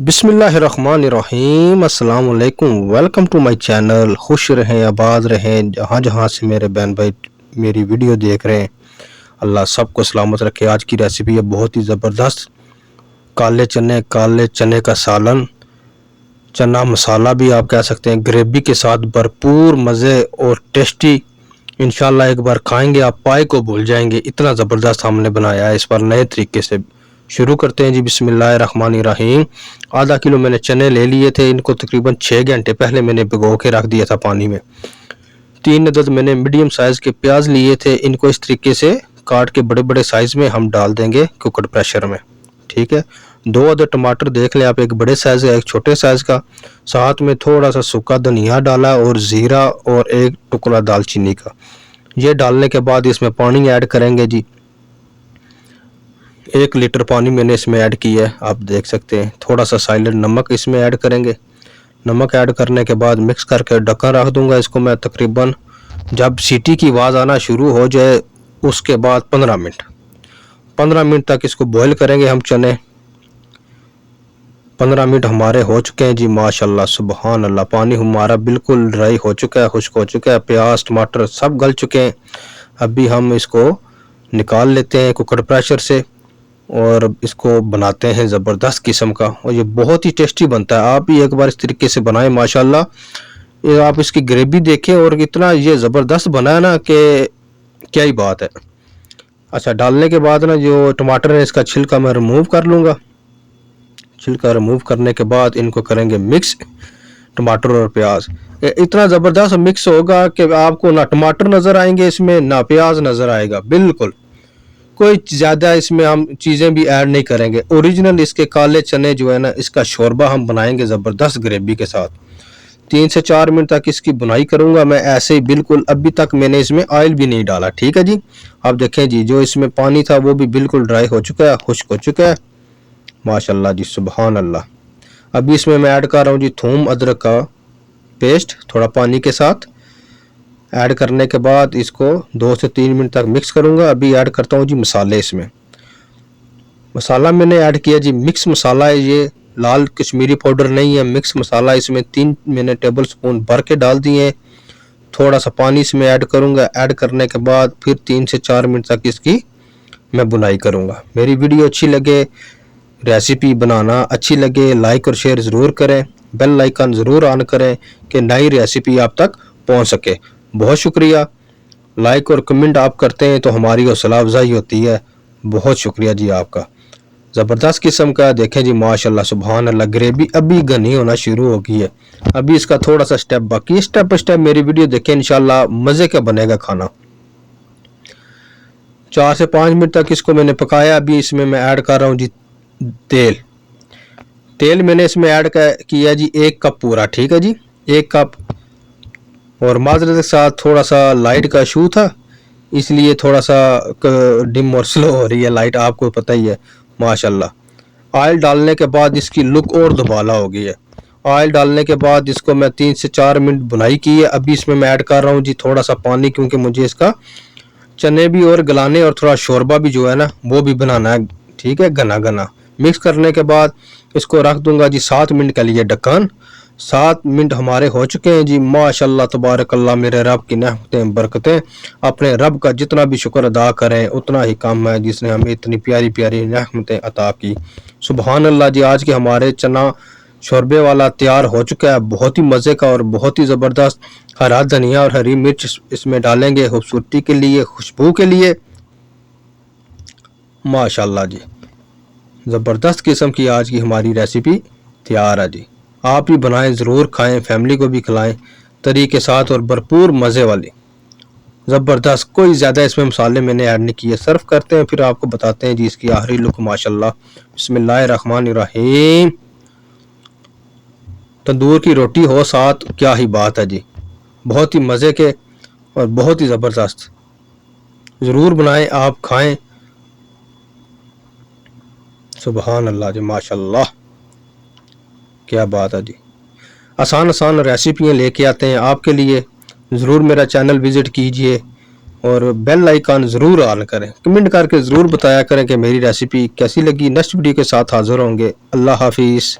बिस्मिल्लाहिर्रहमानिर्रहीम अस्सलाम वालेकुम। Welcome to my channel. खुश रहें, आबाद रहें, जहाँ जहाँ से मेरे बहन भाई मेरी वीडियो देख रहे हैं, अल्लाह सबको सलामत रखे। आज की रेसिपी है बहुत ही ज़बरदस्त, काले चने का सालन, चना मसाला भी आप कह सकते हैं, ग्रेवी के साथ भरपूर मज़े और टेस्टी। इंशाल्लाह एक बार खाएंगे आप पाए को भूल जाएंगे, इतना ज़बरदस्त हमने बनाया है। इस पर नए तरीके से शुरू करते हैं जी। बिस्मिल्लाहिर्रहमानिर्रहीम। आधा किलो मैंने चने ले लिए थे, इनको तकरीबन 6 घंटे पहले मैंने भिगो के रख दिया था पानी में। 3 अदद मैंने मीडियम साइज़ के प्याज लिए थे, इनको इस तरीके से काट के बड़े बड़े साइज़ में हम डाल देंगे कुकर प्रेशर में, ठीक है। 2 अदद टमाटर देख लें आप, एक बड़े साइज़ का एक छोटे साइज़ का। साथ में थोड़ा सा सूखा धनिया डाला और ज़ीरा और एक टुकड़ा दालचीनी का। ये डालने के बाद इसमें पानी ऐड करेंगे जी। 1 लीटर पानी मैंने इसमें ऐड किया है, आप देख सकते हैं। थोड़ा सा साइलेंट नमक इसमें ऐड करेंगे। नमक ऐड करने के बाद मिक्स करके ढक्कन रख दूंगा इसको मैं तकरीबन, जब सीटी की आवाज़ आना शुरू हो जाए उसके बाद 15 मिनट तक इसको बॉईल करेंगे हम चने। 15 मिनट हमारे हो चुके हैं जी, माशाल्लाह सुबहान अल्लाह। पानी हमारा बिल्कुल ड्राई हो चुका है, खुश्क हो चुका है, प्याज टमाटर सब गल चुके हैं। अभी हम इसको निकाल लेते हैं कुकर प्रेशर से और इसको बनाते हैं ज़बरदस्त किस्म का, और ये बहुत ही टेस्टी बनता है। आप भी एक बार इस तरीके से बनाएं, माशाल्लाह। ये आप इसकी ग्रेवी देखें और इतना ये ज़बरदस्त बना है ना कि क्या ही बात है। अच्छा, डालने के बाद ना जो टमाटर है इसका छिलका मैं रिमूव कर लूँगा। छिलका रिमूव करने के बाद इनको करेंगे मिक्स, टमाटर और प्याज। इतना ज़बरदस्त मिक्स होगा कि आपको ना टमाटर नज़र आएंगे इसमें, ना प्याज नज़र आएगा। बिल्कुल कोई ज़्यादा इसमें हम चीज़ें भी ऐड नहीं करेंगे। ओरिजिनल इसके काले चने जो है ना, इसका शोरबा हम बनाएंगे ज़बरदस्त ग्रेवी के साथ। 3 से 4 मिनट तक इसकी बुनाई करूंगा मैं ऐसे ही बिल्कुल। अभी तक मैंने इसमें ऑयल भी नहीं डाला, ठीक है जी। आप देखें जी, जो इसमें पानी था वो भी बिल्कुल ड्राई हो चुका है, खुश्क हो चुका है, माशाल्लाह जी सुबहान अल्लाह। अभी इसमें मैं ऐड कर रहा हूँ जी थूम अदरक का पेस्ट, थोड़ा पानी के साथ ऐड करने के बाद इसको 2 से 3 मिनट तक मिक्स करूंगा। अभी ऐड करता हूँ जी मसाले। इसमें मसाला मैंने ऐड किया जी, मिक्स मसाला है ये, लाल कश्मीरी पाउडर नहीं है, मिक्स मसाला। इसमें 3 मैंने टेबल स्पून भर के डाल दिए। थोड़ा सा पानी इसमें ऐड करूंगा। ऐड करने के बाद फिर 3 से 4 मिनट तक इसकी मैं बुनाई करूंगा। मेरी वीडियो अच्छी लगे, रेसिपी बनाना अच्छी लगे, लाइक और शेयर ज़रूर करें, बेल आइकन ज़रूर ऑन करें कि नई रेसिपी आप तक पहुंच सके। बहुत शुक्रिया। लाइक और कमेंट आप करते हैं तो हमारी हौसला अफजाई होती है। बहुत शुक्रिया जी आपका। ज़बरदस्त किस्म का देखें जी, माशाल्लाह सुबहान अल्लाह। ग्रेवी अभी घनी होना शुरू हो गई है। अभी इसका थोड़ा सा स्टेप बाकी है, स्टेप बाय स्टेप मेरी वीडियो देखें, इंशाल्लाह मज़े का बनेगा खाना। 4 से 5 मिनट तक इसको मैंने पकाया। अभी इसमें मैं ऐड कर रहा हूँ जी तेल मैंने इसमें ऐड किया जी 1 कप पूरा, ठीक है जी, 1 कप। और माजरत के साथ थोड़ा सा लाइट का इशू था, इसलिए थोड़ा सा डिम और स्लो हो रही है लाइट, आपको पता ही है, माशाल्लाह। ऑयल डालने के बाद इसकी लुक और दुबाला हो गई है। ऑयल डालने के बाद इसको मैं 3 से 4 मिनट बुनाई की है। अभी इसमें मैं ऐड कर रहा हूँ जी थोड़ा सा पानी, क्योंकि मुझे इसका चने भी और गलाने और थोड़ा शोरबा भी जो है ना वो भी बनाना है, ठीक है, घना घना। मिक्स करने के बाद इसको रख दूंगा जी 7 मिनट के लिए ढक्कन। 7 मिनट हमारे हो चुके हैं जी, माशाल्लाह तबारकल्लाह। मेरे रब की नेमतें बरकतें, अपने रब का जितना भी शुक्र अदा करें उतना ही कम है, जिसने हमें इतनी प्यारी प्यारी नेमतें अता की। सुबहान अल्लाह जी। आज के हमारे चना शोरबे वाला तैयार हो चुका है, बहुत ही मज़े का और बहुत ही ज़बरदस्त। हरा धनिया और हरी मिर्च इसमें डालेंगे खूबसूरती के लिए, खुशबू के लिए, माशाल्लाह जी। ज़बरदस्त किस्म की आज की हमारी रेसिपी तैयार है जी। आप भी बनाएं, ज़रूर खाएं, फैमिली को भी खिलाएं तरीके साथ और भरपूर मज़े वाली ज़बरदस्त। कोई ज़्यादा इसमें मसाले मैंने ऐड नहीं किए। सर्व करते हैं फिर आपको बताते हैं जी इसकी आखिरी लुक, माशाल्लाह। बिस्मिल्लाहिर्रहमानिर्रहीम। तंदूर की रोटी हो साथ, क्या ही बात है जी, बहुत ही मज़े के और बहुत ही ज़बरदस्त। ज़रूर बनाएं, आप खाएं। सुबहान अल्लाह जी, माशाल्लाह, क्या बात है जी। आसान आसान रेसिपियाँ लेके आते हैं आपके लिए। ज़रूर मेरा चैनल विज़िट कीजिए और बेल आइकन ज़रूर ऑन करें। कमेंट करके ज़रूर बताया करें कि मेरी रेसिपी कैसी लगी। नेक्स्ट वीडियो के साथ हाज़िर होंगे। अल्लाह हाफिज़।